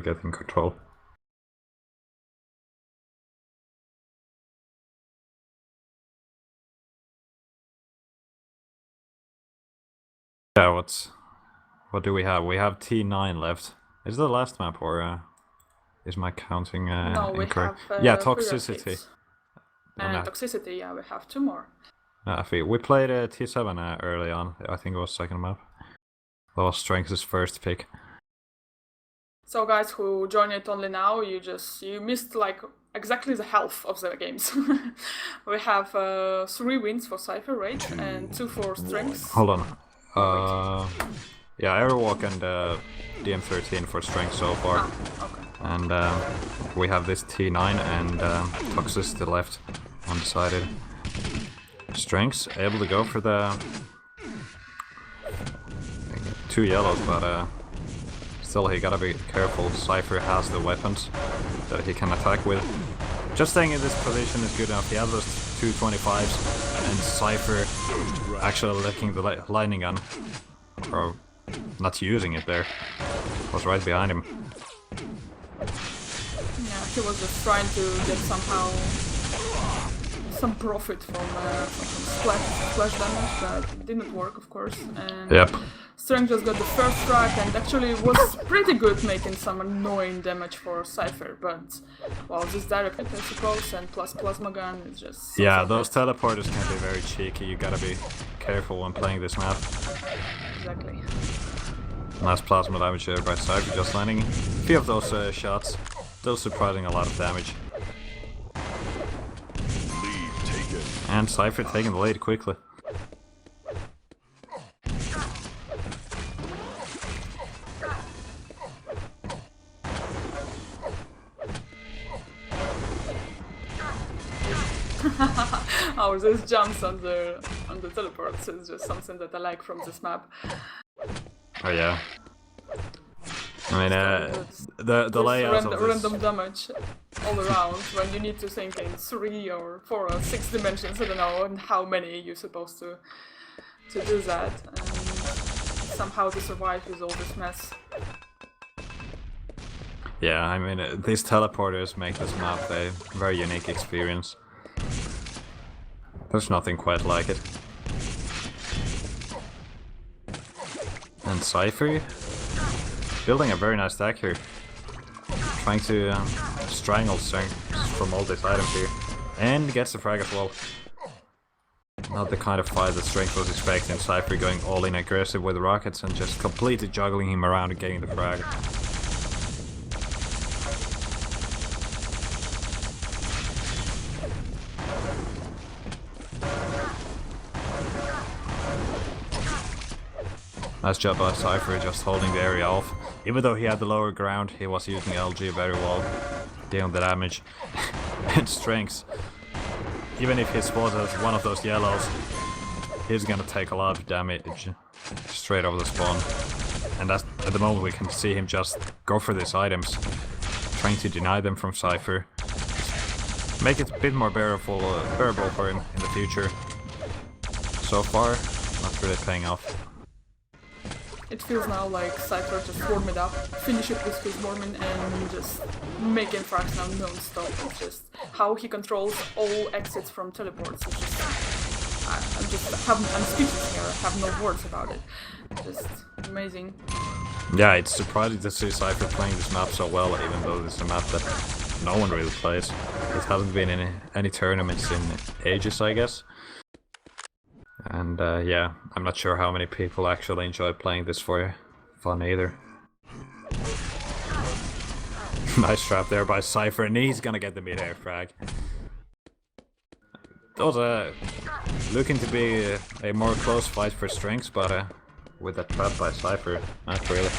get in control. Yeah, what do we have? We have T9 left. Is it the last map or is my counting no, we incorrect? have Yeah, Toxicity. And Toxicity, yeah, we have 2 more. We played T7 early on. I think it was second map. That was Strenx's first pick. So guys who join it only now, you missed like exactly the half of the games. We have 3 wins for Cypher, right? And 2 for Strenx. Hold on. Yeah, Airwalk and DM13 for Strenx so far. Okay. And we have this T9 and Toxicity left undecided. Strenx able to go for the 2 yellows, but still he gotta be careful. Cypher has the weapons that he can attack with. Just staying in this position is good enough. He has those 225s, and Cypher actually licking the lightning gun, or not using it there, was right behind him. Yeah, he was just trying to get some profit from splash damage, but it didn't work, of course. And yep. Strenx just got the first strike and actually was pretty good making some annoying damage for Cypher, but well, this direct hit, I suppose, and plus plasma gun is just... Yeah, those teleporters can be very cheeky. You gotta be careful when playing this map. Exactly. Nice plasma damage there by Cypher, just landing a few of those shots. Still surprising a lot of damage. And Cypher taking the lead quickly. Oh, those jumps on the teleports is just something that I like from this map. Oh yeah. I mean, the layout of this... random damage all around when you need to think in 3 or 4 or 6 dimensions. I don't know and how many you're supposed to do that, and somehow to survive with all this mess. Yeah, I mean, these teleporters make this map a very unique experience. There's nothing quite like it. And Cypher building a very nice deck here. Trying to strangle Strenx from all these items here. And gets the frag as well. Not the kind of fight that Strenx was expecting. Cypher going all in aggressive with rockets and just completely juggling him around and getting the frag. Nice job by Cypher, just holding the area off. Even though he had the lower ground, he was using LG very well, dealing the damage. And Strenx, even if he spawns as one of those yellows, he's gonna take a lot of damage straight over the spawn. And that's, at the moment we can see him just go for these items, trying to deny them from Cypher. Make it a bit more bearable for him in the future. So far, not really paying off. It feels now like Cypher just warm it up, finish it with his warming and just making frags now non-stop. It's just how he controls all exits from teleports. It's just, I'm speechless here, I have no words about it. Just amazing. Yeah, it's surprising to see Cypher playing this map so well, even though it's a map that no one really plays. It hasn't been in any tournaments in ages, I guess. And yeah, I'm not sure how many people actually enjoy playing this for fun either. Nice trap there by Cypher, and he's gonna get the mid-air frag. That was looking to be a more close fight for Strenx, but with that trap by Cypher, not really.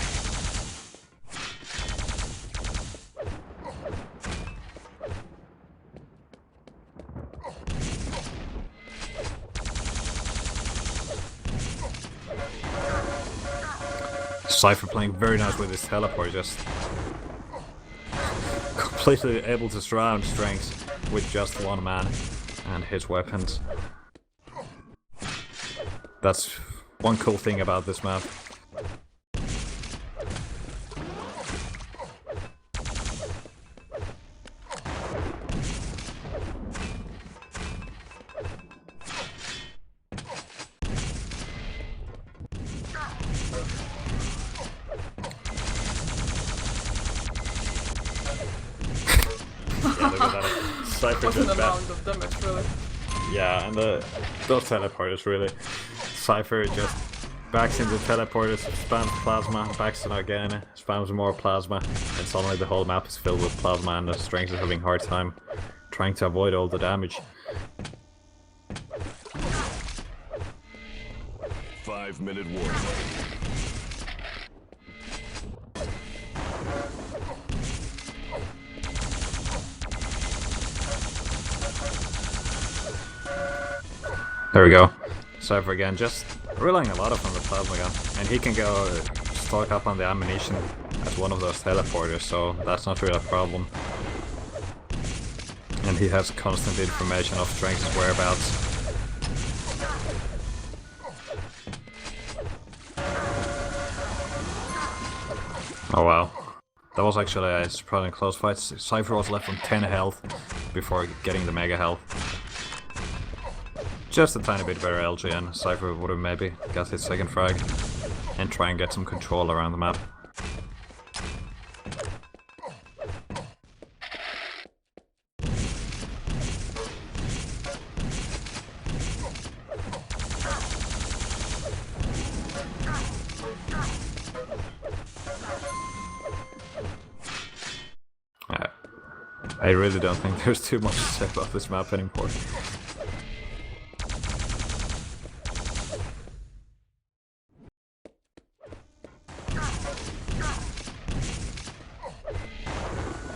Cypher playing very nice with his teleport, just completely able to surround Strenx with just one man and his weapons. That's one cool thing about this map. that Cypher What an just amount of damage, really. Yeah, and those teleporters really. Cypher just backs into teleporters, spams plasma, backs in again, spams more plasma, and suddenly the whole map is filled with plasma and the Strenx is having a hard time trying to avoid all the damage. 5-minute warning. There we go. Cypher again, just relying a lot upon the plasma gun. And he can go stock up on the ammunition as one of those teleporters, so that's not really a problem. And he has constant information of Strenx's whereabouts. Oh wow. That was actually a surprisingly close fight. Cypher was left on 10 health before getting the mega health. Just a tiny bit better LG and Cypher would have maybe got his second frag and try and get some control around the map. I really don't think there's too much to say about this map anymore.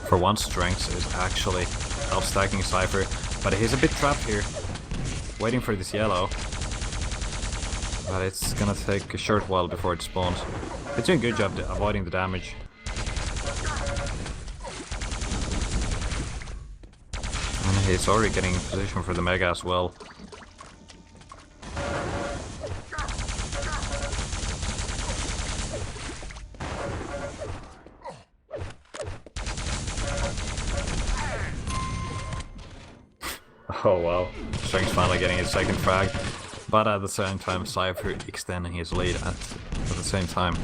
For once, Strenx is actually outstacking Cypher, but he's a bit trapped here, waiting for this yellow. But it's gonna take a short while before it spawns. It's doing a good job avoiding the damage. And he's already getting in position for the mega as well. Oh wow, Strenx finally getting his second frag, but at the same time Cypher extending his lead at the same time.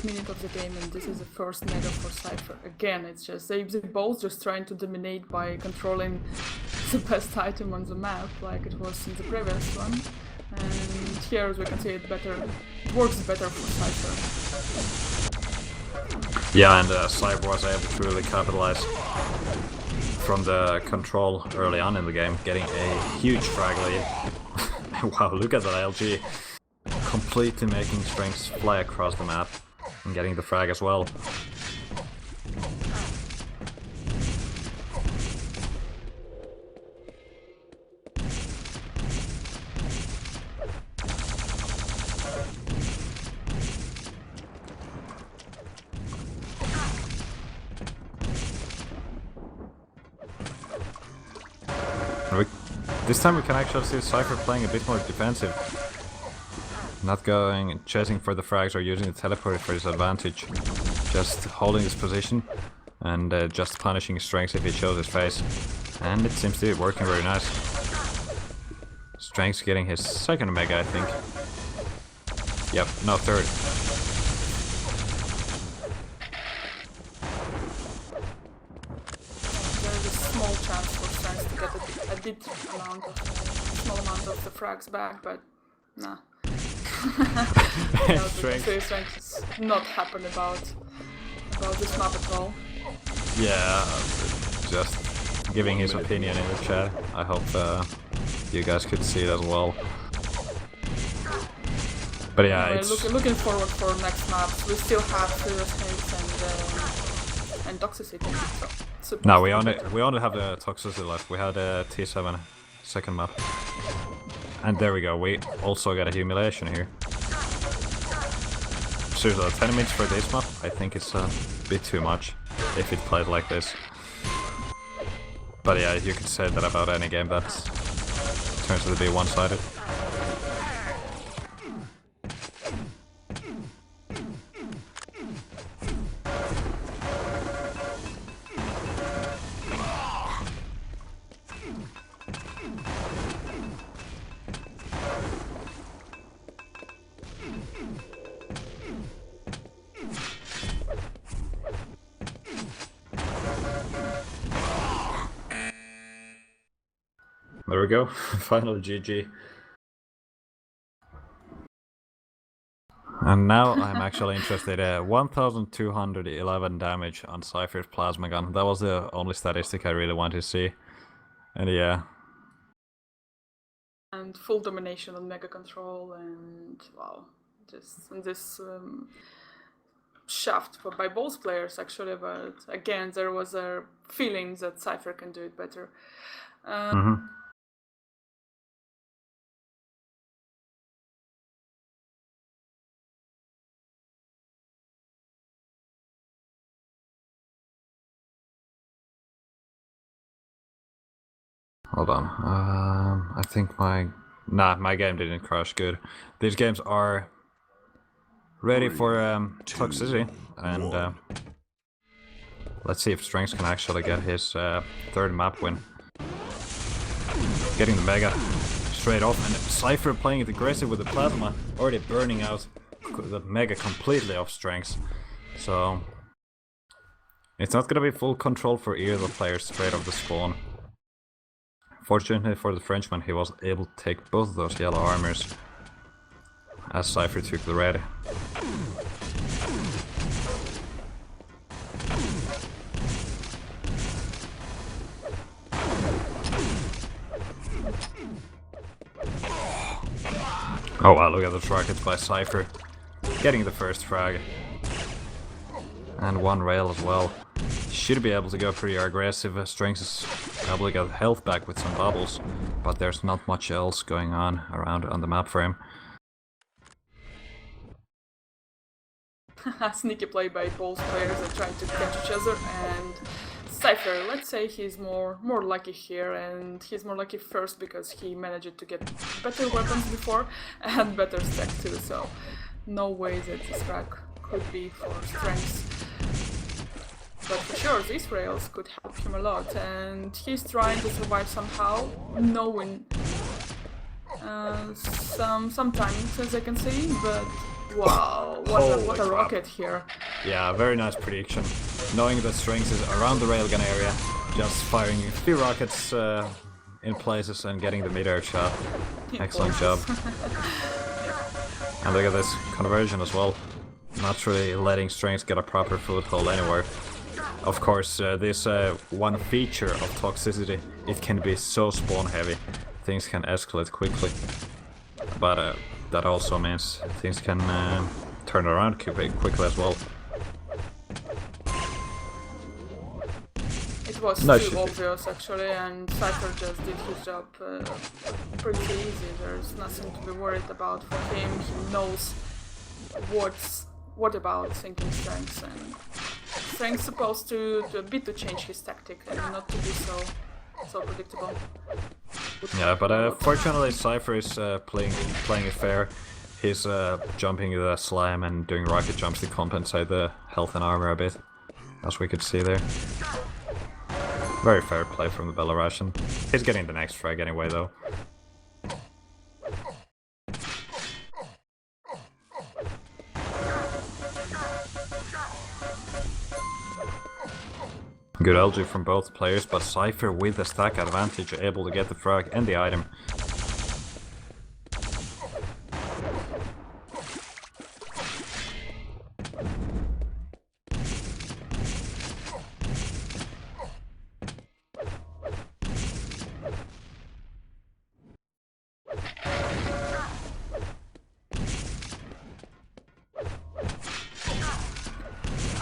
Minutes of the game, and this is the first mega for Cypher. Again, it's just they're both just trying to dominate by controlling the best item on the map, like it was in the previous one. And here, as we can see, it works better for Cypher. Yeah, and Cypher was able to really capitalize from the control early on in the game, getting a huge frag lead. Wow, look at that LG, completely making Strenx fly across the map. And getting the frag as well. This time we can actually see Cypher playing a bit more defensive. Not going chasing for the frags or using the teleporter for his advantage. Just holding his position and just punishing Strenx if he shows his face. And it seems to be working very nice. Strenx getting his second mega, I think. Yep, no, third. There's a small chance for Strenx to get a bit small amount of the frags back, but nah. Strenx is not happy about this map at all. Yeah, just giving his opinion in the chat. I hope you guys could see it as well. But yeah, anyway, it's looking forward for next maps. We still have Furious Haze and Toxicity. So no, we only have the Toxicity left. We had a T7 second map. And there we go, we also got a humiliation here. Seriously, 10 minutes for this map, I think it's a bit too much if it played like this. But yeah, you could say that about any game that turns out to be one-sided. There we go. Final GG. And now I'm actually interested. 1,211 damage on Cypher's plasma gun. That was the only statistic I really wanted to see. And yeah. And full domination on Mega Control, and wow, just this shaft by both players actually. But again, there was a feeling that Cypher can do it better. Hold on. I think my game didn't crash good. These games are ready for toxicity, and let's see if Strenx can actually get his third map win. Getting the Mega straight off, and Cypher playing it aggressive with the plasma, already burning out the Mega completely off Strenx. So it's not gonna be full control for either players straight off the spawn. Fortunately for the Frenchman, he was able to take both of those yellow armors, as Cypher took the red. Oh wow, look at those rockets by Cypher. Getting the first frag. And one rail as well. Should be able to go pretty aggressive. Strenx is able to get health back with some bubbles, but there's not much else going on around on the map for him. Sneaky play by both players that trying to catch each other, and Cypher, let's say he's more lucky here, and he's more lucky first because he managed to get better weapons before and better stack too, so no way that this frag could be for Strenx. But for sure, these rails could help him a lot, and he's trying to survive somehow, knowing some timings as I can see, but wow, what a rocket here. Yeah, very nice prediction. Knowing that Strenx is around the railgun area, just firing a few rockets in places and getting the mid-air shot. Excellent job. And look at this conversion as well. Not really letting Strenx get a proper foothold anywhere. Of course, this one feature of toxicity, it can be so spawn heavy. Things can escalate quickly. But that also means things can turn around quickly as well. It was too obvious actually, and Cypher just did his job pretty easy. There's nothing to be worried about for him. He knows what about sinking Strenx, and Strenx supposed to change his tactic and not to be so predictable. Yeah, but fortunately Cypher is playing it fair. He's jumping the slime and doing rocket jumps to compensate the health and armor a bit, as we could see there. Very fair play from the Belarusian. He's getting the next frag anyway though. Good LG from both players, but Cypher with the stack advantage able to get the frag and the item.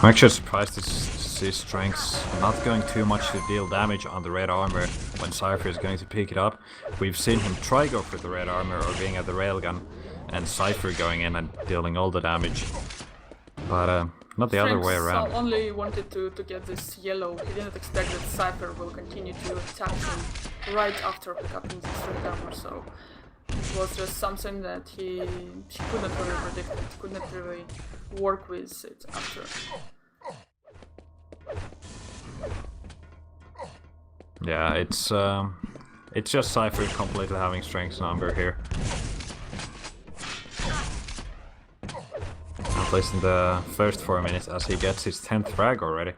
I'm actually surprised to see Strenx not going too much to deal damage on the red armor when Cypher is going to pick it up. We've seen him try go for the red armor or being at the railgun, and Cypher going in and dealing all the damage. But not the other way around. Only wanted to get this yellow. He didn't expect that Cypher will continue to attack him right after picking up this red armor, so it was just something that he couldn't really predict, couldn't really work with it after. Yeah, it's just Cypher completely having Strenx number here. At least in the first 4 minutes, as he gets his 10th frag already.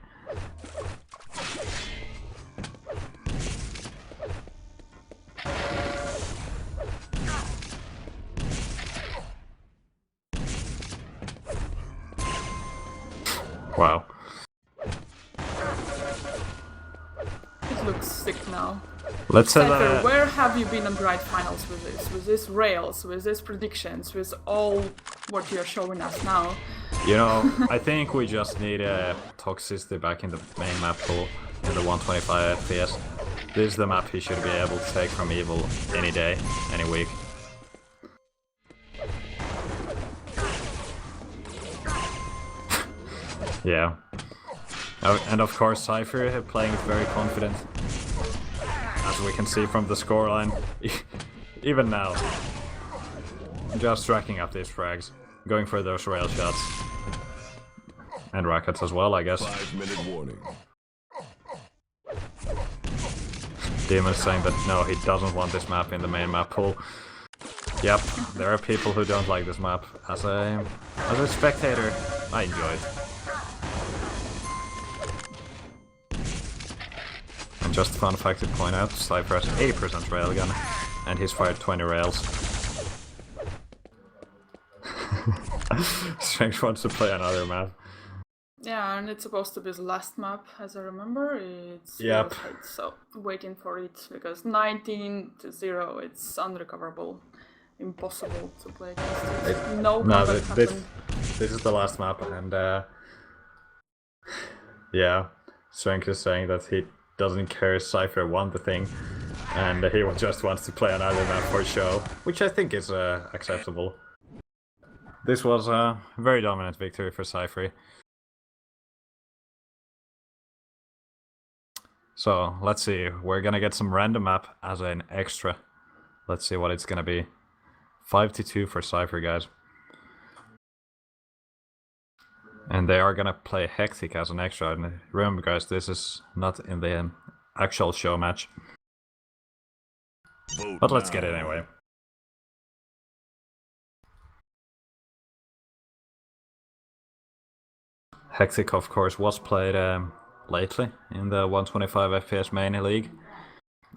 Wow. It looks sick now. Let's say Cypher, that... where have you been on Bright Finals with this? With these rails, with these predictions, with all what you're showing us now? You know, I think we just need toxicity back in the main map pool in the 125 FPS. This is the map he should be able to take from Evil any day, any week. Yeah. Oh, and of course Cypher playing very confident. As we can see from the scoreline. Even now. Just racking up these frags. Going for those rail shots. And rockets as well, I guess. 5-minute warning. Demon saying that no, he doesn't want this map in the main map pool. Yep, there are people who don't like this map. As a spectator, I enjoy it. And just a fun fact to point out, Cypher has 80% railgun, and he's fired 20 rails. Strenx wants to play another map. Yeah, and it's supposed to be the last map, as I remember. It's Yep. so waiting for it, because 19-0, it's unrecoverable. Impossible to play against it. No, this is the last map, and yeah, Strenx is saying that he doesn't care if Cypher won the thing, and he just wants to play another map for show, which I think is acceptable. This was a very dominant victory for Cypher. So, let's see, we're gonna get some random map as an extra. Let's see what it's gonna be. 5-2 for Cypher, guys. And they are gonna play Hectic as an extra. And remember, guys, this is not in the actual show match. But let's get it anyway. Hectic, of course, was played lately in the 125 FPS main league.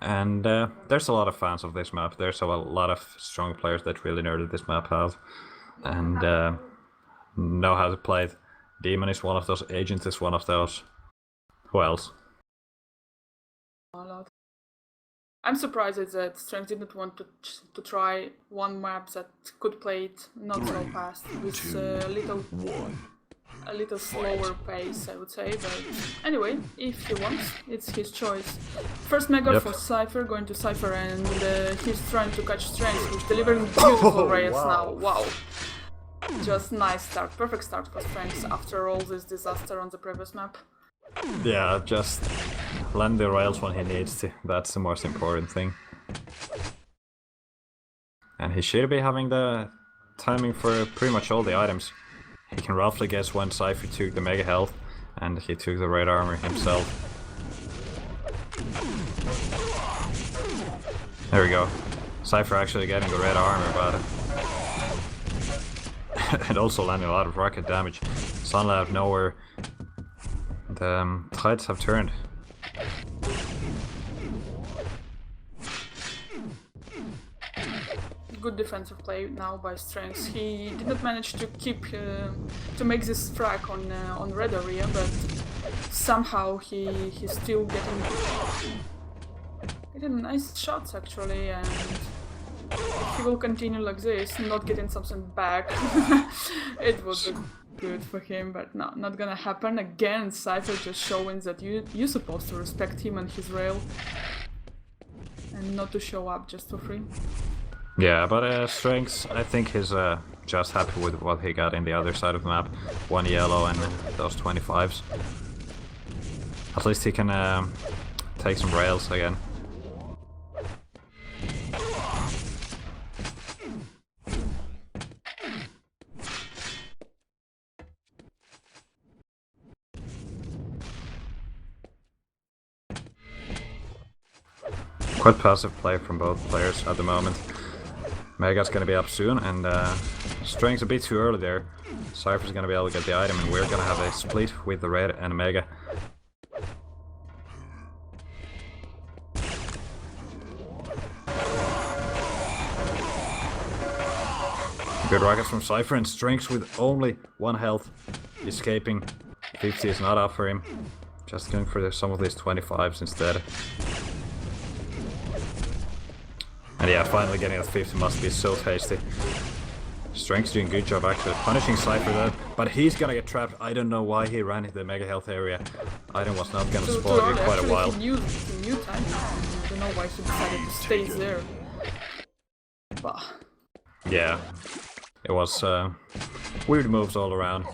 And there's a lot of fans of this map. There's a lot of strong players that really nerded this map out and know how to play it. Demon is one of those, Agent is one of those. Who else? I'm surprised that Strenx didn't want to try one map that could play it not so fast, with a little slower pace, I would say, but anyway, if he wants, it's his choice. First mega for Cypher, going to Cypher, and he's trying to catch Strenx, who's delivering beautiful rails now, wow. Just nice start, perfect start for Strenx after all this disaster on the previous map. Yeah, just land the rails when he needs to, that's the most important thing. And he should be having the timing for pretty much all the items. He can roughly guess when Cypher took the mega health, and he took the red armor himself. There we go. Cypher actually getting the red armor, but and also landing a lot of rocket damage. Suddenly out of nowhere, the tides have turned. Good defensive play now by Strenx. He did not manage to keep to make this frag on red area, but somehow he's still getting nice shots actually, and if he will continue like this, not getting something back, it would be good for him, but no, not gonna happen. Again, Cypher just showing that you're supposed to respect him and his rail, and not to show up just for free. Yeah, but Strenx, I think he's just happy with what he got in the other side of the map. 1 yellow and those 25s. At least he can take some rails again. Quite passive play from both players at the moment. Mega's gonna be up soon, and Strenx a bit too early there. Cypher's gonna be able to get the item, and we're gonna have a split with the red and Mega. Good rockets from Cypher, and Strenx with only 1 health, escaping 50 is not up for him. Just going for some of these 25s instead. And yeah, finally getting that 50 must be so tasty. Strenx doing a good job actually punishing Cypher there, but he's gonna get trapped. I don't know why he ran into the mega health area. Item was not gonna spawn in quite a while. He knew timing. I don't know why he decided to stay there. Bah. Yeah, it was weird moves all around.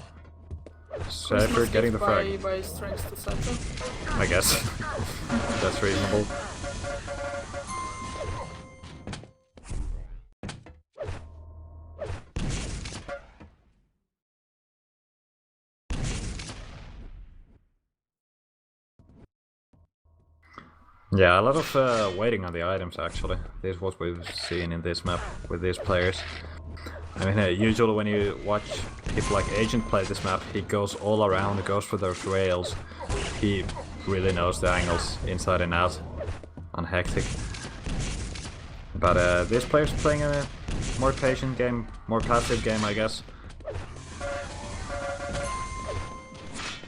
Cypher getting the frag. By Strenx to Cypher. I guess. That's reasonable. Yeah, a lot of waiting on the items actually. This is what we've seen in this map with these players. I mean, usually when you watch people like Agent play this map, he goes all around, goes for those rails. He really knows the angles inside and out on Hectic. But this player's playing a more patient game, more passive game, I guess.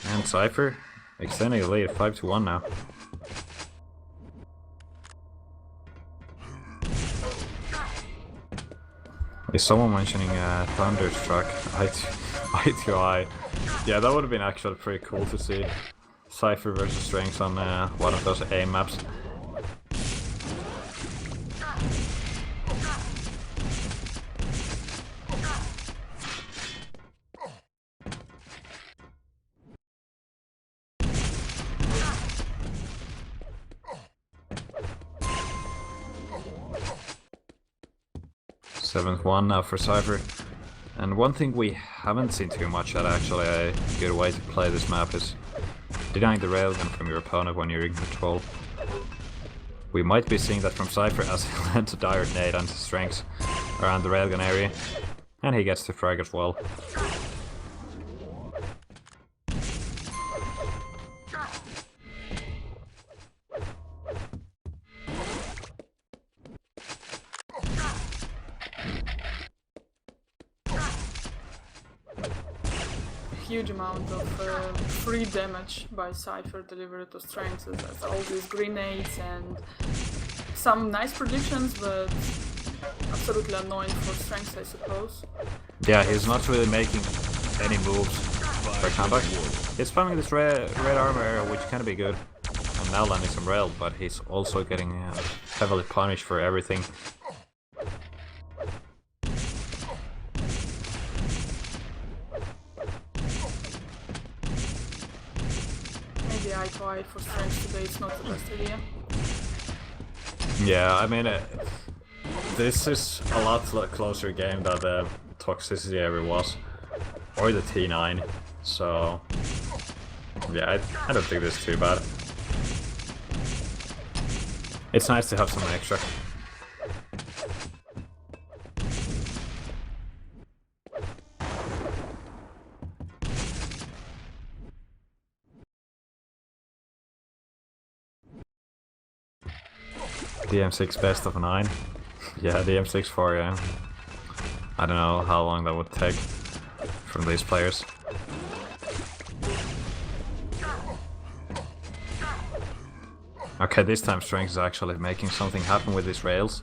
And Cypher extending the lead, 5-1 now. Is someone mentioning Thunderstruck eye to eye? Yeah, that would have been actually pretty cool to see. Cypher versus Strenx on one of those aim maps. Seventh one now for Cypher. And one thing we haven't seen too much at actually, a good way to play this map is denying the railgun from your opponent when you're in control. We might be seeing that from Cypher as he lands a direct nade onto Strenx around the railgun area. And he gets the frag as well. Huge amount of free damage by Cypher delivered to Strenx. There's all these grenades and some nice predictions, but absolutely annoying for Strenx, I suppose. Yeah, he's not really making any moves for comeback. He's spamming this red armor area, which can be good, and now landing some rail, but he's also getting heavily punished for everything. Maybe eye to eye for Strenx today is not the best idea. Yeah, I mean, this is a lot closer game than the Toxicity ever was, or the T9, so yeah, I don't think this is too bad. It's nice to have some extra. DM6 best of 9. Yeah, DM6 4, yeah. I don't know how long that would take from these players. Okay, this time Strenx is actually making something happen with these rails.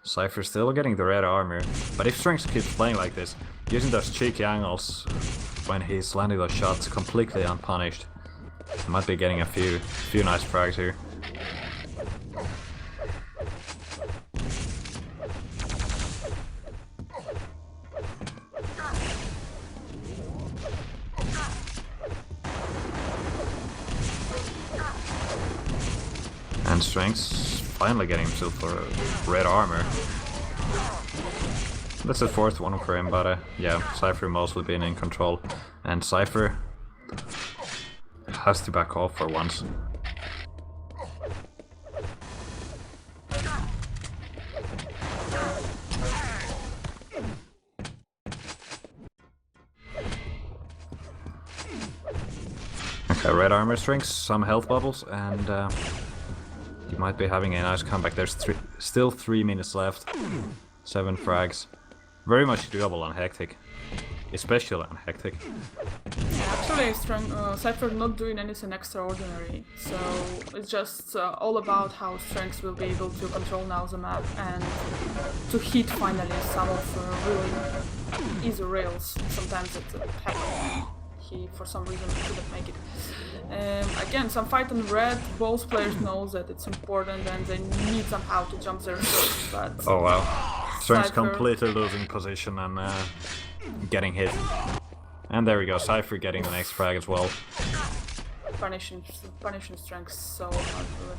Cypher's still getting the red armor, but if Strenx keeps playing like this, using those cheeky angles when he's landing those shots completely unpunished, he might be getting a few nice frags here. And Strenx finally getting himself for red armor. That's the fourth one for him, but yeah, Cypher mostly being in control. And Cypher has to back off for once. Okay, red armor Strenx, some health bubbles, and he might be having a nice comeback. There's still 3 minutes left. 7 frags. very much doable on Hectic. Especially on Hectic. Actually, Cypher not doing anything extraordinary, so it's just all about how Strenx will be able to control now the map and to hit finally some of really easy rails. Sometimes it happens. He, for some reason, couldn't make it. Again, some fight on red, both players know that it's important and they need somehow to jump their first, but... Oh wow. Strenx Cypher completely losing position and getting hit. And there we go, Cypher getting the next frag as well. punishing Strenx so hard for it.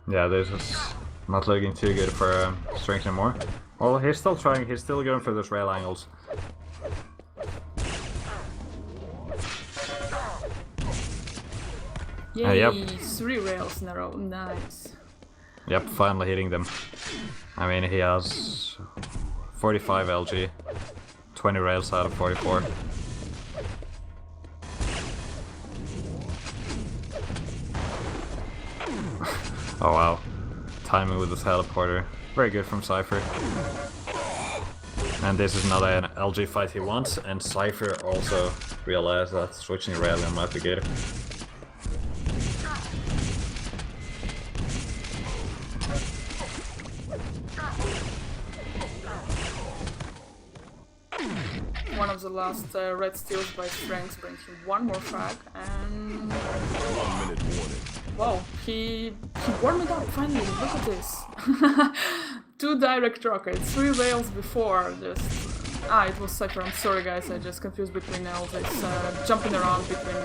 Yeah, this is not looking too good for Strenx anymore. Well, he's still trying, he's still going for those rail angles. Yay, yep. 3 rails in a row, nice. Yep, finally hitting them. I mean, he has 45 LG, 20 rails out of 44. Oh wow, timing with the teleporter, very good from Cypher. And this is not an LG fight he wants, and Cypher also realized that switching railing might be good. One of the last red steals by Strenx brings him one more frag, and 1 minute warning. wow, he warmed it up finally. Look at this. 2 direct rockets, 3 rails before. Just it was Cypher. I'm sorry, guys. I just confused between all this jumping around between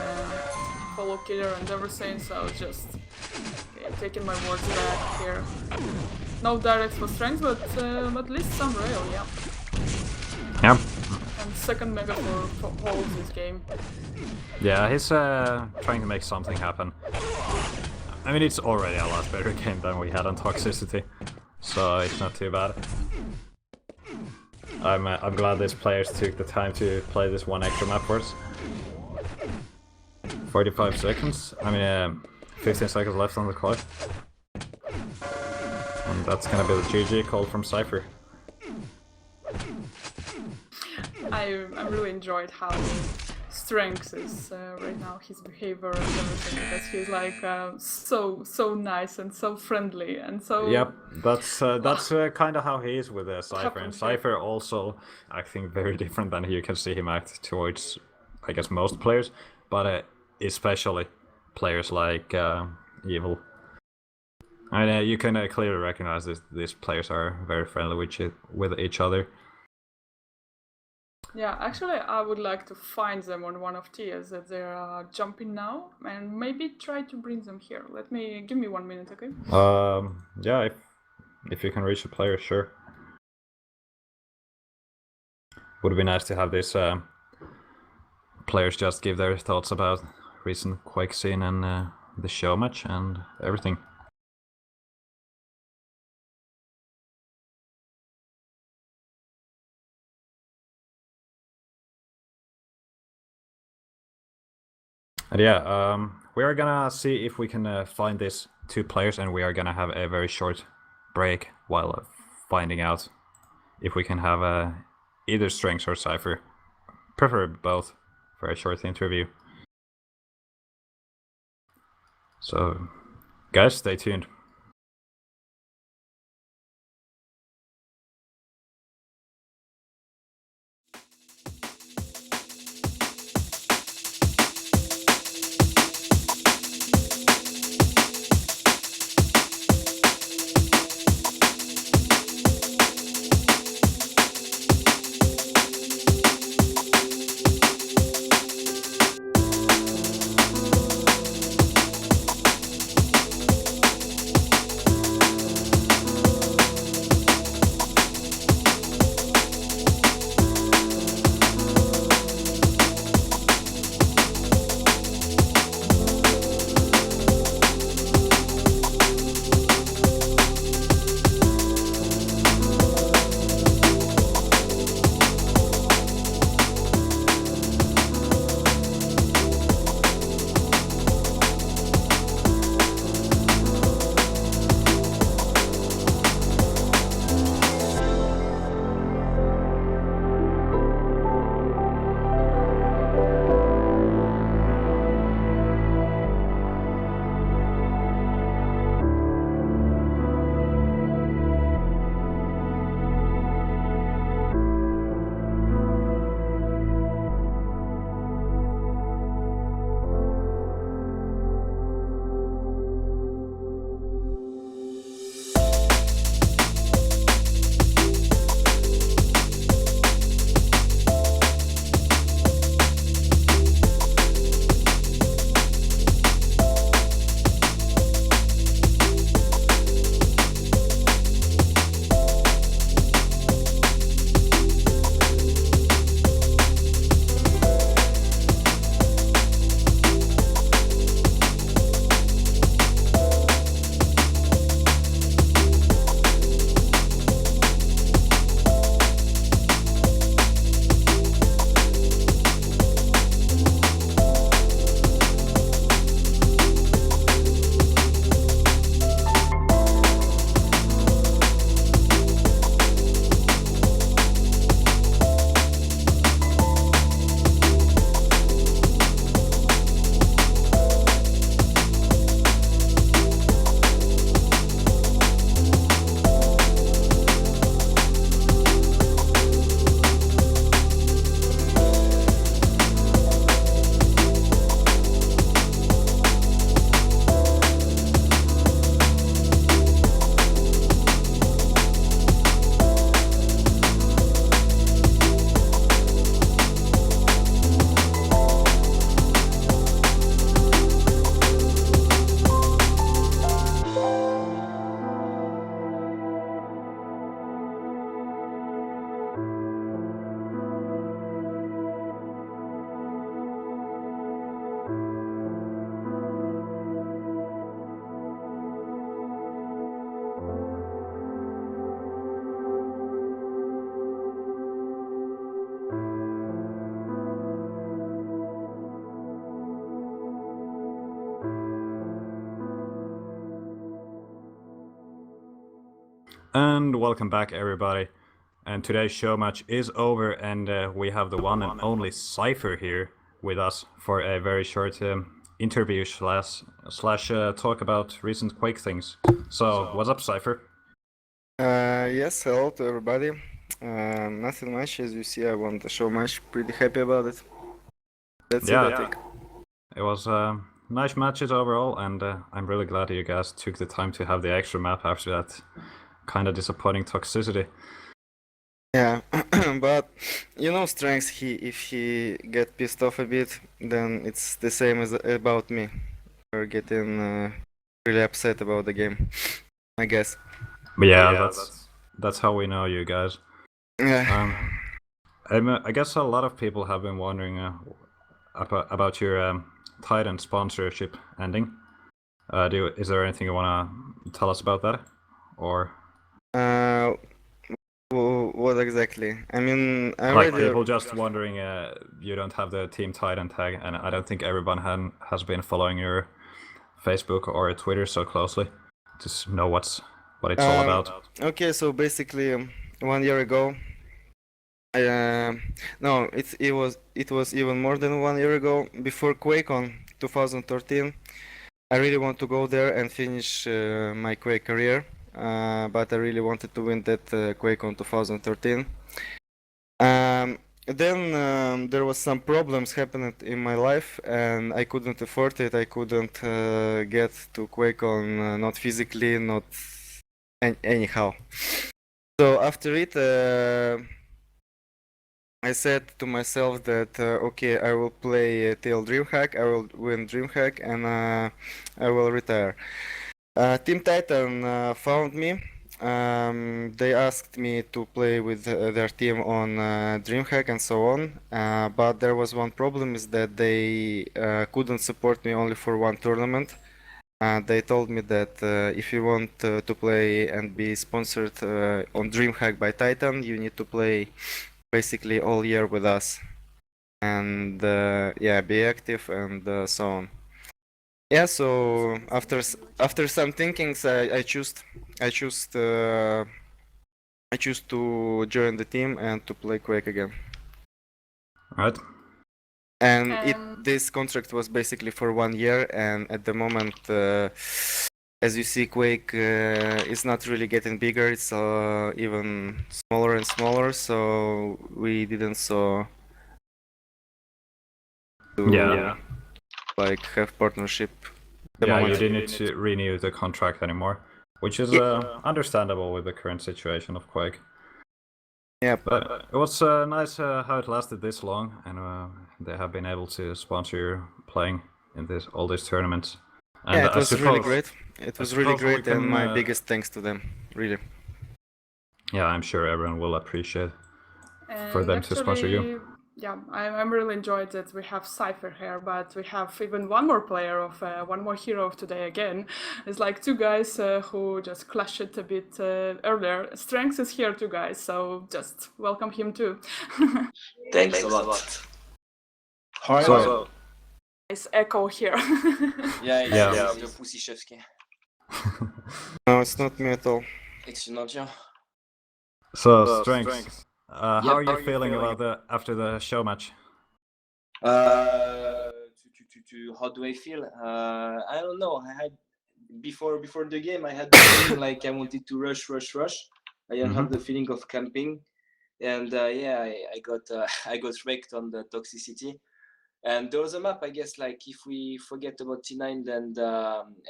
follow killer and everything. So I was just taking my words back here. No directs for Strenx, but at least some rail. Yeah. Yeah. And second mega for holds this game. Yeah, he's trying to make something happen. I mean, it's already a lot better game than we had on Toxicity, so it's not too bad. I'm glad these players took the time to play this one extra map for us. 45 seconds. I mean, 15 seconds left on the clock. And that's gonna be the GG call from Cypher. I really enjoyed how Strenx is right now, his behavior and everything, because he's like so nice and so friendly and so... Yep, that's kind of how he is with Cypher, and Cypher also, I think, very different than you can see him act towards, I guess, most players, but especially players like Evil. I mean, you can clearly recognize these players are very friendly with each other. Yeah, actually, I would like to find them on one of tiers that they're jumping now, and maybe try to bring them here. Give me 1 minute, okay? Yeah, if you can reach a player, sure. Would be nice to have these players just give their thoughts about recent Quake scene and the Showmatch and everything. And yeah, we are gonna see if we can find these 2 players, and we are gonna have a very short break while finding out if we can have either Strenx or Cypher, preferably both, for a short interview. So, guys, stay tuned. And welcome back, everybody. And today's show match is over, and we have the one and only Cypher here with us for a very short interview slash talk about recent Quake things. So, what's up, Cypher? Yes, hello to everybody. Nothing much, as you see, I won the show match. Pretty happy about it. That's it, I think. It was nice matches overall, and I'm really glad you guys took the time to have the extra map after that kind of disappointing toxicity. Yeah, but you know, Strenx, if he get pissed off a bit, then it's the same as about me. We're getting really upset about the game, I guess. But yeah, that's how we know you guys. Yeah. I guess a lot of people have been wondering about your Titan sponsorship ending. Is there anything you want to tell us about that, or What exactly? I mean, I like already. people just wondering you don't have the Team Titan tag, and I don't think everyone has been following your Facebook or Twitter so closely to know what it's all about. Okay, so basically, 1 year ago, no, it was even more than 1 year ago. Before QuakeCon 2013, I really want to go there and finish my Quake career, but I really wanted to win that QuakeCon 2013. Then there was some problems happening in my life, and I couldn't afford it. I couldn't get to QuakeCon, not physically, not anyhow. So after it, I said to myself that okay, I will play till DreamHack, I will win DreamHack, and I will retire. Team Titan found me. They asked me to play with their team on DreamHack and so on, but there was one problem, is that they couldn't support me only for one tournament. They told me that if you want to play and be sponsored on DreamHack by Titan, you need to play basically all year with us, and yeah, be active and so on. Yeah, so after some thinkings, I choose to join the team and to play Quake again. Right? And this contract was basically for 1 year, and at the moment, as you see, Quake is not really getting bigger. It's even smaller and smaller. So we didn't like have partnership. Yeah, you didn't need to renew the contract anymore, which is understandable with the current situation of Quake. Yeah, but it was nice how it lasted this long, and they have been able to sponsor you playing in all these tournaments. And yeah, it was really great. It was really great, and my biggest thanks to them, really. Yeah, I'm sure everyone will appreciate for them to sponsor you. Yeah, I'm really enjoyed that we have Cypher here, but we have even one more player of one more hero of today again. It's like two guys who just clashed it a bit earlier. Strenx is here too, guys, so just welcome him too. Thanks a lot. So, nice echo here. Yeah, the pussy chefski. No, it's not me at all. It's not you. So, Strenx. How are you feeling about after the show match? How do I feel? I don't know. I had before the game, I had the feeling like I wanted to rush. I didn't have the feeling of camping, and yeah, I got wrecked on the toxicity. And there was a map, I guess, like if we forget about T9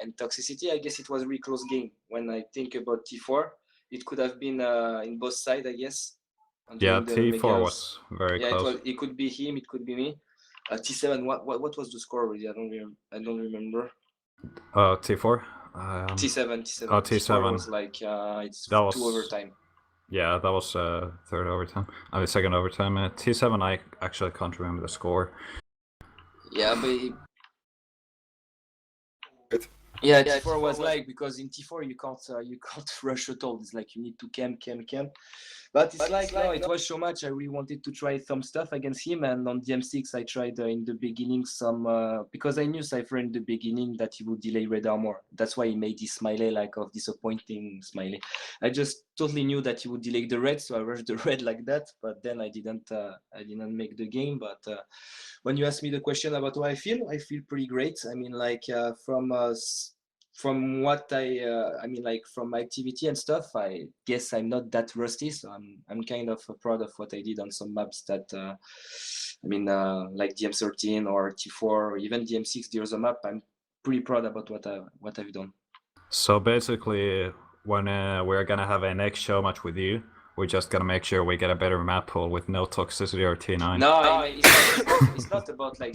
and toxicity, I guess it was a really close game. When I think about T4, it could have been in both sides, I guess. Yeah, T4 was very close. It could be him, it could be me. T7, what was the score already? I don't remember. T4. T7. Oh, T7 was like it's that was 2 overtime. Yeah, that was third overtime. I mean, second overtime. T7, I actually can't remember the score. Yeah, but yeah, T4 was like, because in T4 you can't rush at all. It's like you need to camp. But it's like, no, it was Showmatch. I really wanted to try some stuff against him, and on DM6 I tried in the beginning some because I knew Cypher in the beginning that he would delay red armor. That's why he made this smiley like of disappointing smiley. I just totally knew that he would delay the red, so I rushed the red like that. But then I didn't make the game. But when you ask me the question about how I feel pretty great. I mean, like from what I mean, like from my activity and stuff, I guess I'm not that rusty, so I'm kind of proud of what I did on some maps that I mean, like DM13 or T4 or even DM6. There's a map I'm pretty proud about what I've done. So basically, when we're gonna have a next show match with you, we're just gonna make sure we get a better map pool with no toxicity or T9. No, I mean, it's not about like,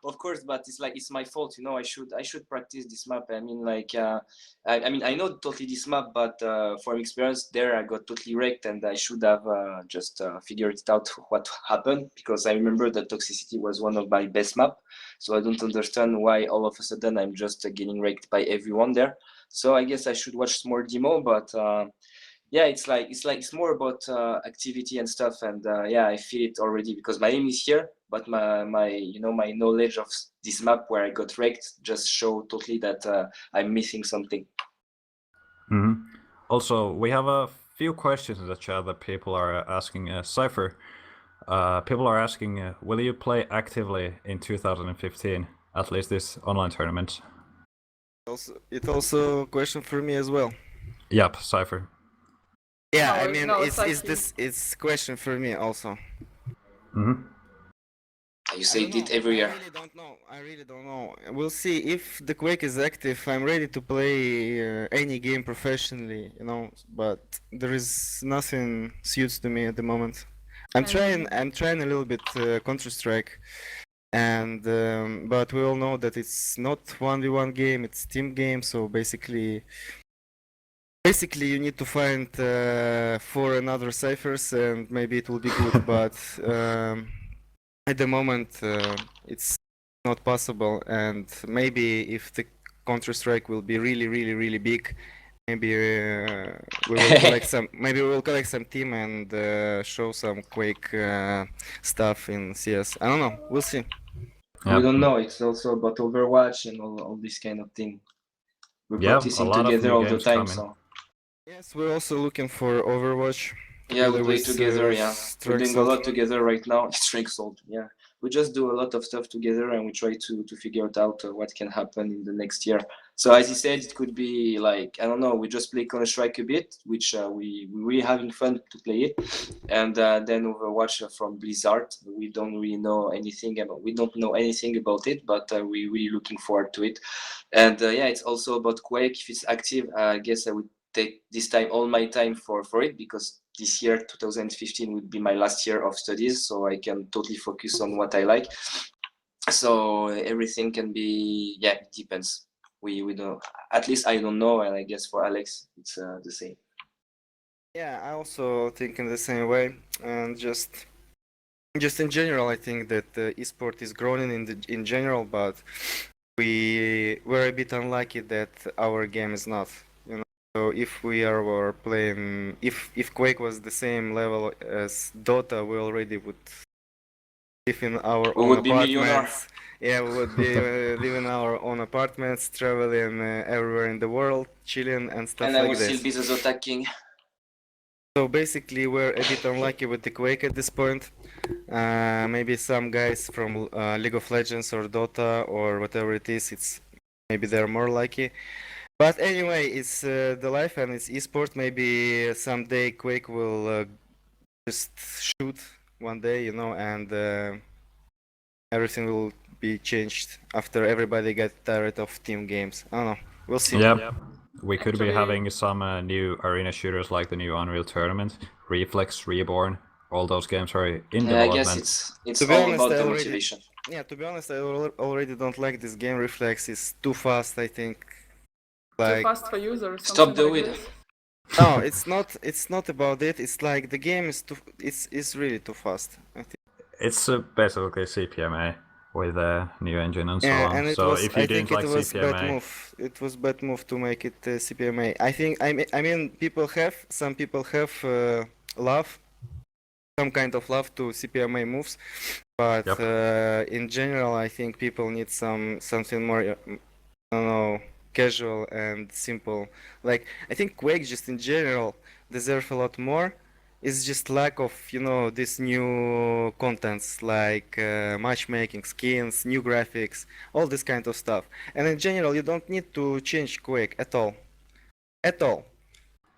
of course, but it's like it's my fault, you know. I should practice this map. I mean, like, I mean, I know totally this map, but from experience there, I got totally wrecked, and I should have just figured it out what happened, because I remember that toxicity was one of my best map, so I don't understand why all of a sudden I'm just getting wrecked by everyone there. So I guess I should watch more demo, but. Yeah, it's more about activity and stuff, and yeah, I feel it already because my aim is here, but my you know, my knowledge of this map where I got wrecked just show totally that I'm missing something. Mm-hmm. Also, we have a few questions in the chat that people are asking. Cypher, people are asking, will you play actively in 2015, at least this online tournament? It's also a question for me as well. Yep, Cypher. Yeah, No, I mean, no, it's like it's question for me also. Mm-hmm. You say it every year. I really don't know. We'll see if the Quake is active. I'm ready to play any game professionally, you know. But there is nothing suits to me at the moment. I'm trying a little bit Counter Strike, and but we all know that it's not 1v1 game. It's team game. So basically you need to find four another ciphers, and maybe it will be good. But at the moment, it's not possible, and maybe if the Counter Strike will be really big, maybe we will collect some. Maybe we will collect some team and show some Quake stuff in CS. I don't know. We'll see. Yep. We don't know. It's also about Overwatch and all this kind of thing. We're Yeah, a practicing lot of together new all the games time, coming. so. Yes, we're also looking for Overwatch. Yeah, we play with, together, yeah. We're doing a Strenx. lot together right now. Strenx, yeah. We just do a lot of stuff together, and we try to figure it out what can happen in the next year. So as you said, it could be like, I don't know, we just play Counter-Strike a bit, which we really having fun to play it. And then Overwatch from Blizzard. We don't really know anything about, we don't know anything about it, but we're really looking forward to it. And yeah, it's also about Quake. If it's active, I guess I would take this time, all my time for it, because this year 2015 would be my last year of studies, so I can totally focus on what I like. So everything can be, yeah, it depends. We don't, at least I don't know, and I guess for Alex it's the same. Yeah, I also think in the same way, and just in general, I think that esport is growing in general, but we're a bit unlucky that our game is not. You know, so if we were playing, if Quake was the same level as Dota, we already would live in our We own would be millionaire. apartments. Yeah, we would be live in our own apartments, traveling everywhere in the world, chilling and stuff And I like will this. still be the Zota king. So basically, we're a bit unlucky with the Quake at this point. Maybe some guys from League of Legends or Dota or whatever it is, it's maybe they're more lucky. But anyway, it's the life and it's esport. Maybe someday Quake will just shoot one day, you know, and everything will be changed after everybody get tired of team games. I don't know. We'll see. Yep. We could be Actually- having some new arena shooters like the new Unreal Tournament, Reflex, Reborn. All those games are in Yeah, I development. guess it's To be all honest, about I the already- motivation. Yeah, to be honest, I already don't like this game. Reflex is too fast, I think. Too fast for users. Stop the like weed. this. No, it's not about it. It's like the game is it's really too fast, I think. It's basically CPMA with a new engine and so Yeah, on. and it So was, if you I didn't think like it was bad CPMA, move. It was bad move to make it CPMA. I think, I mean, people have, some people have love, some kind of love to CPMA moves, but Yep. in general, I think people need something more, I don't know, casual and simple. Like I think Quake just in general deserve a lot more. It's just lack of, you know, this new contents like matchmaking, skins, new graphics, all this kind of stuff. And in general, you don't need to change Quake at all. At all.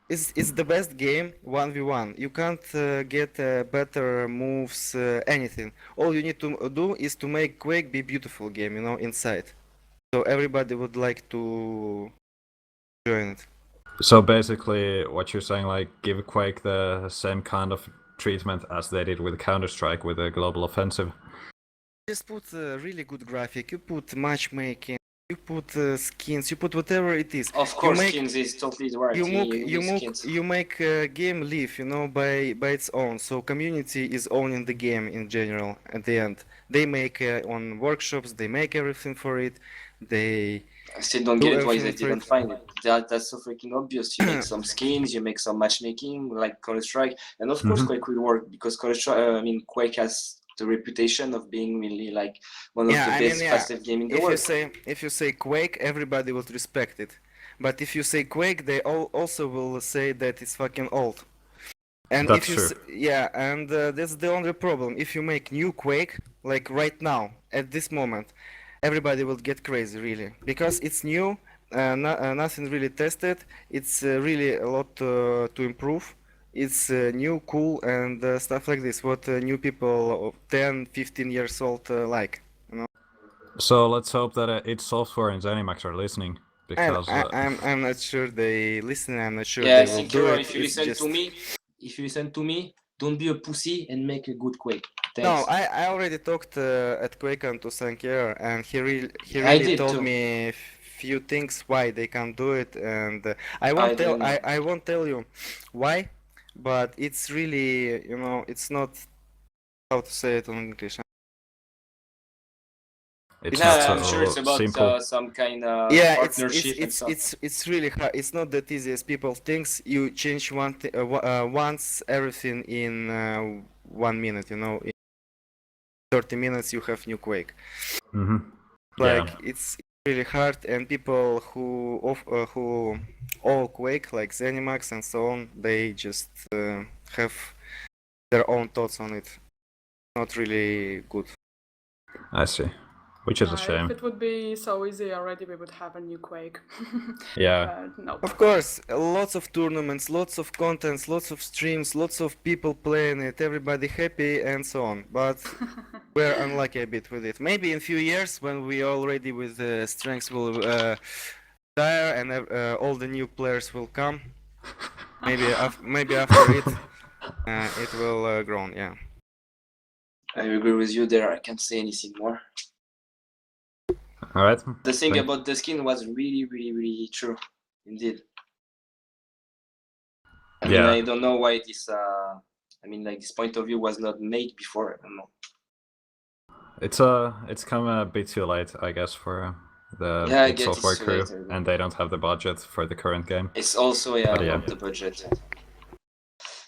It's the best game 1v1. You can't get better moves, anything. All you need to do is to make Quake be beautiful game, you know, inside. So everybody would like to join it. So basically, what you're saying, like, give Quake the same kind of treatment as they did with Counter-Strike with the global offensive. Just put really good graphic. You put matchmaking. You put skins. You put whatever it is. Of course, skins is totally right. You make a game live, you know, by its own. So community is owning the game in general. At the end, they make on workshops. They make everything for it. They I still don't get it why they didn't find it. That's so freaking obvious. You make some skins, you make some matchmaking, like Counter-Strike, and of course Quake will work because Quake has the reputation of being really like one of the best fastest game in the world. If you say Quake, everybody will respect it. But if you say Quake, they also will say that it's fucking old. And That's if you true. that's the only problem. If you make new Quake, like right now, at this moment, everybody will get crazy, really, because it's new, nothing really tested. It's really a lot to improve. It's new, cool, and stuff like this. What new people of 10, 15 years old like, you know. So let's hope that id Software and ZeniMax are listening, because I'm not sure they listen. I'm not sure Yeah, they will do it. If you listen to me, don't be a pussy and make a good Quake. Thanks. No, I already talked at QuakeCon to Sankier, and he really told me few things why they can't do it, and I won't tell you why, but it's really, you know, it's not how to say it in English. it's not so I'm sure it's about simple. some kind of partnership and stuff. It's really hard. It's not that easy as people think. You change once everything in 1 minute, you know. 30 minutes you have new Quake. Like it's really hard, and people who all Quake, like ZeniMax and so on, they just have their own thoughts on it. Not really good. I see, which is a shame. If it would be so easy already, we would have a new Quake. Yeah. No. Of course, lots of tournaments, lots of contents, lots of streams, lots of people playing it, everybody happy and so on. But we're unlucky a bit with it. Maybe in few years, when we already with Strenx will retire and all the new players will come. Maybe after it, it will grow. Yeah. I agree with you there. I can't say anything more. All right. The thing about the skin was really, really, really true, indeed. I mean, I don't know why this. I mean, like this point of view was not made before. I don't know. It's come a bit too late, I guess, for the id Software crew, and they don't have the budget for the current game. It's also about the budget.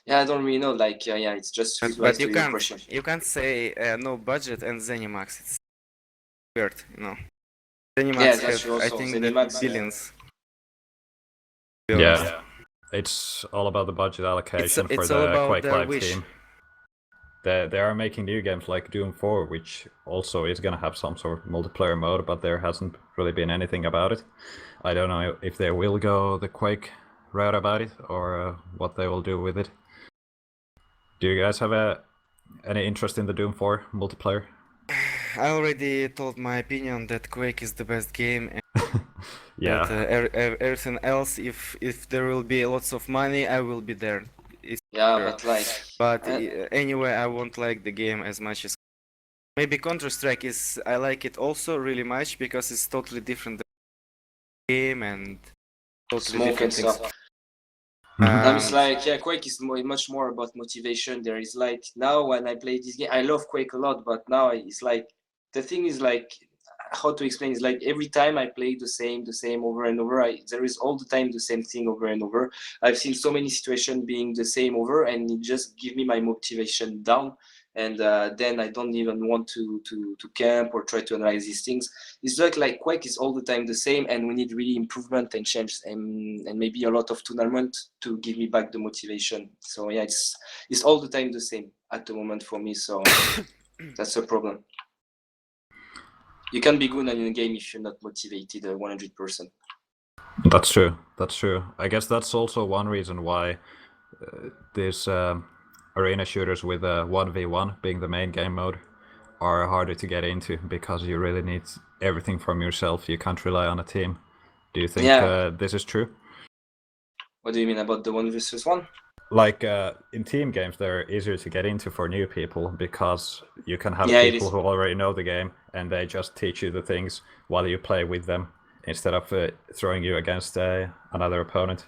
Yeah, I don't really know. Like, it's just. But you can't say no budget and ZeniMax. It's weird, you know. ZeniMax has, I think, that billions. Yeah, it's all about the budget allocation for the Quake Live team. They are making new games like Doom 4, which also is gonna have some sort of multiplayer mode, but there hasn't really been anything about it. I don't know if they will go the Quake route about it, or what they will do with it. Do you guys have any interest in the Doom 4 multiplayer? I already told my opinion that Quake is the best game. And yeah. Everything else, if there will be lots of money, I will be there. But anyway, I won't like the game as much as maybe Counter-Strike is. I like it also really much because it's totally different game and totally different things. It's like Quake is much more about motivation. There is like now when I play this game, I love Quake a lot, but now it's like the thing is like how to explain? It's like every time I play the same over and over. There is all the time the same thing over and over. I've seen so many situations being the same over, and it just give me my motivation down. And then I don't even want to camp or try to analyze these things. It's like Quake is all the time the same, and we need really improvement and change, and maybe a lot of tournament to give me back the motivation. So yeah, it's all the time the same at the moment for me. So that's a problem. You can be good in a game if you're not motivated 100%. That's true. That's true. I guess that's also one reason why these arena shooters with 1v1 being the main game mode are harder to get into, because you really need everything from yourself. You can't rely on a team. Do you think this is true? What do you mean about the 1v1? Like in team games, they're easier to get into for new people, because you can have Yeah, people who already know the game and they just teach you the things while you play with them, instead of throwing you against another opponent.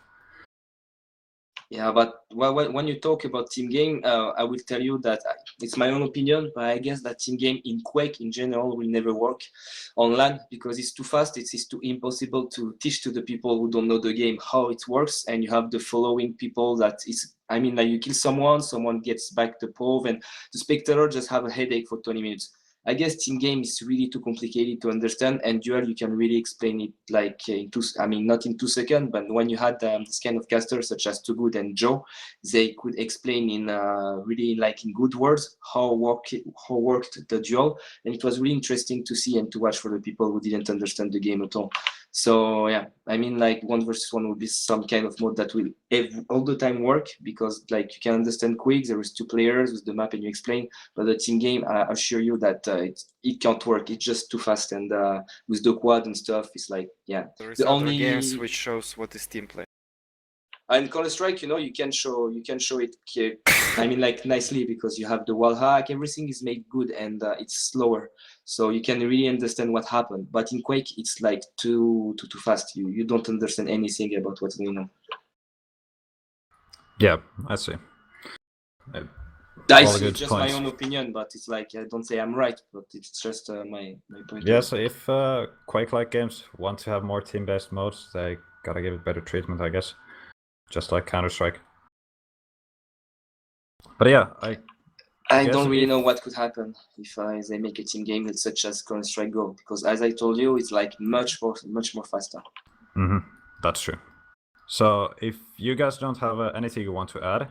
Yeah, but when you talk about team game, I will tell you that it's my own opinion, but I guess that team game in Quake in general will never work on LAN, because it's too fast. It's too impossible to teach to the people who don't know the game how it works, and you have the following people that is. I mean, like you kill someone gets back the POV, and the spectator just have a headache for 20 minutes. I guess team game is really too complicated to understand, and duel you can really explain it like not in 2 seconds, but when you had this kind of casters such as Too Good and Joe, they could explain in really like in good words how worked the duel, and it was really interesting to see and to watch for the people who didn't understand the game at all. So yeah, I mean, like 1v1 would be some kind of mode that will all the time work, because like you can understand quick. There is 2 players with the map and you explain, but the team game, I assure you that it can't work. It's just too fast, and with the quad and stuff, it's like There is the other only games which shows what is team play. and Counter-Strike, you can show it. I mean, like nicely, because you have the wall hack. Everything is made good, and it's slower, so you can really understand what happened. But in Quake, it's like too fast. You don't understand anything about what's going on. Yeah, I see. That's All good just points. my own opinion, but it's like I don't say I'm right, but it's just my point. Yeah, so if Quake-like games want to have more team-based modes, they gotta give it better treatment, I guess. Just like Counter-Strike. But yeah, I don't really know what could happen if they make a team game such as Counter-Strike Go, because as I told you, it's like much more faster. That's true. So if you guys don't have anything you want to add,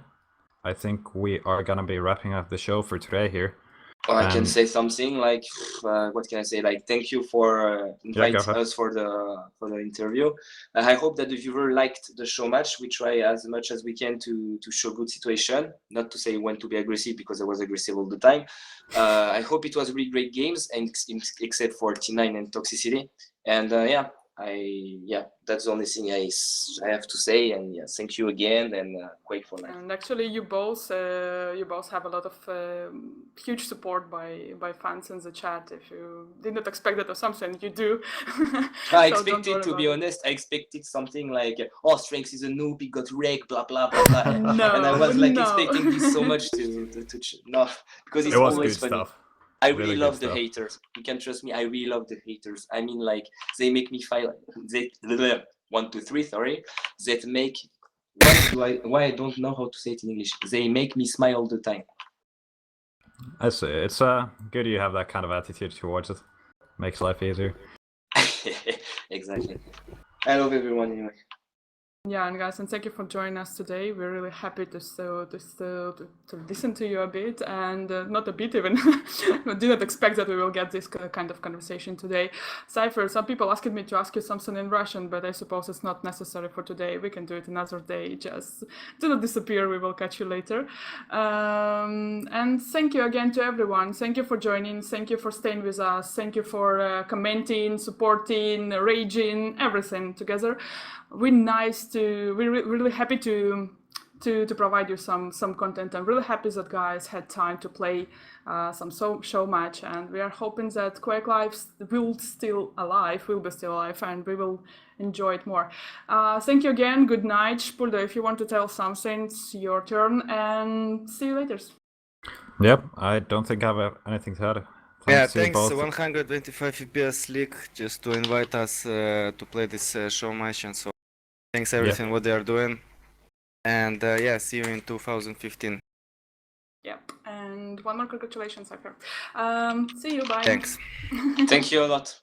I think we are gonna be wrapping up the show for today here. I can say something like, what can I say? Like, thank you for inviting us for the interview. I hope that the viewer liked the show match. We try as much as we can to show good situation. Not to say when to be aggressive, because I was aggressive all the time. I hope it was really great games, and except for T9 and Toxicity. And that's the only thing I have to say. And yeah, thank you again, and Quake for life. And actually, you both have a lot of huge support by fans in the chat. If you did not expect that or something, you do. I expected, to be honest, I expected something like, oh, Strenx is a noob, he got wrecked, blah blah blah blah. And I was like expecting this so much to no, because it's always funny. Stuff. I really love the haters. You can trust me. I really love the haters. I mean, like, they make me feel. They 1, 2, 3. Sorry, that make. Why I don't know how to say it in English. They make me smile all the time. I see. It's good you have that kind of attitude towards it. Makes life easier. Exactly. I love everyone anyway. Yeah, and guys, and thank you for joining us today. We're really happy to listen to you a bit, and not a bit even. I did not expect that we will get this kind of conversation today. Cypher, some people asked me to ask you something in Russian, but I suppose it's not necessary for today. We can do it another day. Just do not disappear. We will catch you later. And thank you again to everyone. Thank you for joining. Thank you for staying with us. Thank you for commenting, supporting, raging, everything together. We're really happy to provide you some content. I'm really happy that guys had time to play some show match, and we are hoping that Quake Lives will be still alive, and we will enjoy it more. Thank you again. Good night. Spulde, if you want to tell something, it's your turn, and see you later. Yep, I don't think I have anything to add. Yeah, Congrats to you thanks both. 125 FPS League just to invite us to play this show match, and so thanks everything what they are doing. And yeah, see you in 2015. Yep, and one more congratulations, Cypher. See you, bye. Thanks. Thank you a lot.